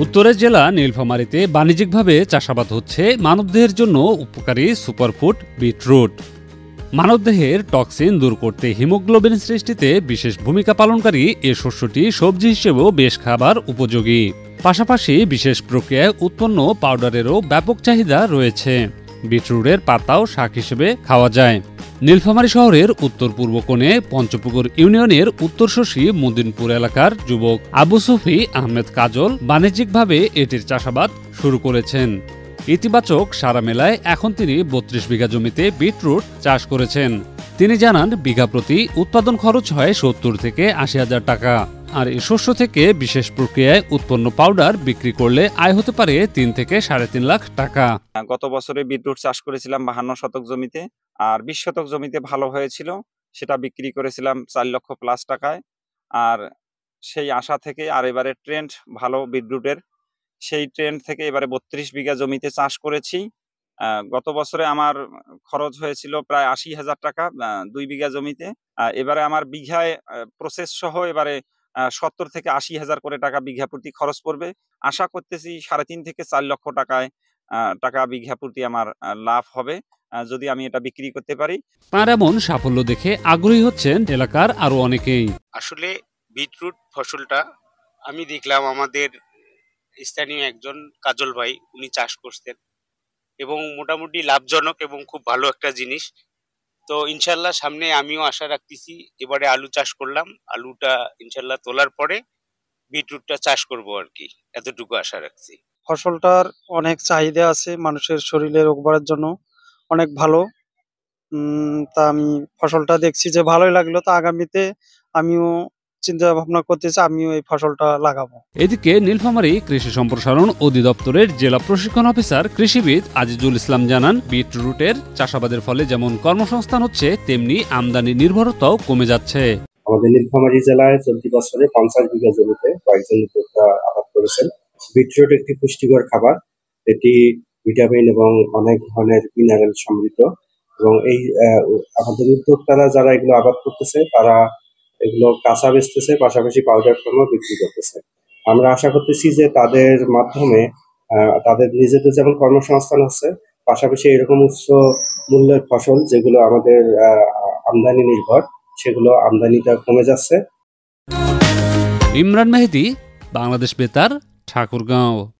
উত্তরের জেলা নীলফামারীতে বাণিজ্যিকভাবে চাষাবাদ হচ্ছে মানবদেহের জন্য উপকারী সুপারফুড বিটরুট। মানবদেহের টক্সিন দূর করতে হিমোগ্লোবিন সৃষ্টিতে বিশেষ ভূমিকা পালনকারী এ শস্যটি সবজি হিসেবেও বেশ খাবার উপযোগী। পাশাপাশি বিশেষ প্রক্রিয়ায় উৎপন্ন পাউডারেরও ব্যাপক চাহিদা রয়েছে। বিটরুটের পাতাও শাক হিসেবে খাওয়া যায়। নীলফামারী শহরের উত্তর পূর্ব কোণে পঞ্চপুকুর ইউনিয়নের উত্তরশশী মুদিনপুর এলাকার যুবক আবু সুফি আহমেদ কাজল বাণিজ্যিকভাবে এটির চাষাবাদ শুরু করেছেন। ইতিবাচক সাড়া মেলায় এখন তিনি ৩২ বিঘা জমিতে বিটরুট চাষ করেছেন। তিনি জানান, বিঘা প্রতি উৎপাদন খরচ হয় ৭০ থেকে ৮০ হাজার টাকা। আর এই শস্য থেকে বিশেষ প্রক্রিয়ায় উৎপন্ন পাউডার বিক্রি করলে আয় হতে পারে ৩ থেকে ৩.৫ লাখ টাকা। গত বছরে বিটরুট চাষ করেছিলাম ৫২ শতক জমিতে, আর ২০ শতক জমিতে ভালো হয়েছিল, সেটা বিক্রি করেছিলাম ৪ লক্ষ প্লাস টাকায়। আর সেই আশা থেকে আর এবারে ট্রেন্ড ভালো বিটরুটের, সেই ট্রেন্ড থেকে এবারে ৩২ বিঘা জমিতে চাষ করেছি। গত বছরে আমার খরচ হয়েছিল প্রায় ৮০ হাজার টাকা ২ বিঘা জমিতে। এবারে আমার বিঘায় প্রসেস সহ এবারে ৭০ থেকে ৮০ হাজার করে টাকা বিঘা প্রতি খরচ পড়বে। আশা করতেছি ৩.৫ থেকে ৪ লক্ষ টাকা বিঘা প্রতি আমার লাভ হবে যদি আমি এটা বিক্রি করতে পারি। তার এমন সাফল্য দেখে আগ্রহী হচ্ছেন এলাকার আরো অনেকেই। আসলে বিটরুট ফসলটা আমি দেখলাম আমাদের স্থানীয় একজন কাজল ভাই, উনি চাষ করতেন এবং মোটামুটি লাভজনক এবং খুব ভালো একটা জিনিস। তো ইনশাল্লাহ সামনে আমিও আশা রাখতেছি, এবারে আলু চাষ করলাম, আলুটা ইনশাল্লাহ তোলার পরে বিটরুটটা চাষ করব আর কি, এতটুকু আশা রাখছি। ফসলটার অনেক চাহিদা আছে, মানুষের শরীরে রোগ বাড়ার জন্য অনেক ভালো। তা আমি ফসলটা দেখছি যে ভালোই লাগলো, তো আগামীতে আমিও চিন্তা ভাবনা করতেছি আমিও এই ফসলটা লাগাবো। এদিকে নীলফামারী কৃষি সম্প্রসারণ অধিদপ্তরের জেলা প্রশিক্ষণ অফিসার কৃষিবিদ আজিজুল ইসলাম জানান, বিটরুটের চাষাবাদের ফলে যেমন কর্মসংস্থান হচ্ছে, তেমনি আমদানি নির্ভরতাও কমে যাচ্ছে। আমাদের নীলফামারী জেলায় চলতি বছরে ৫০ বিঘা জমিতে কয়েকজন উদ্যোক্তা আবাদ করেছেন। বিটরুট একটি পুষ্টিকর খাবার, এটি ভিটামিন এবং অনেক ধরনের মিনারেল সমৃদ্ধ, এবং এই আমাদের উদ্যোক্তারা যারা এগুলো আবাদ করতেছে তারা এগুলো কাঁচা বেচতেছে, পাশাপাশি পাউডার ফর্মও বিক্রি করতেছে। আমরা আশা করতেছি যে তাদের মাধ্যমে তাদের নিজেদের যেমন কর্মসংস্থান হচ্ছে, পাশাপাশি এরকম উচ্চ মূল্যের ফসল যেগুলো আমাদের আমদানি নির্ভর, সেগুলো আমদানিটা কমে যাচ্ছে। ইমরান মেহেদী, বাংলাদেশ বেতার, ঠাকুরগাঁও।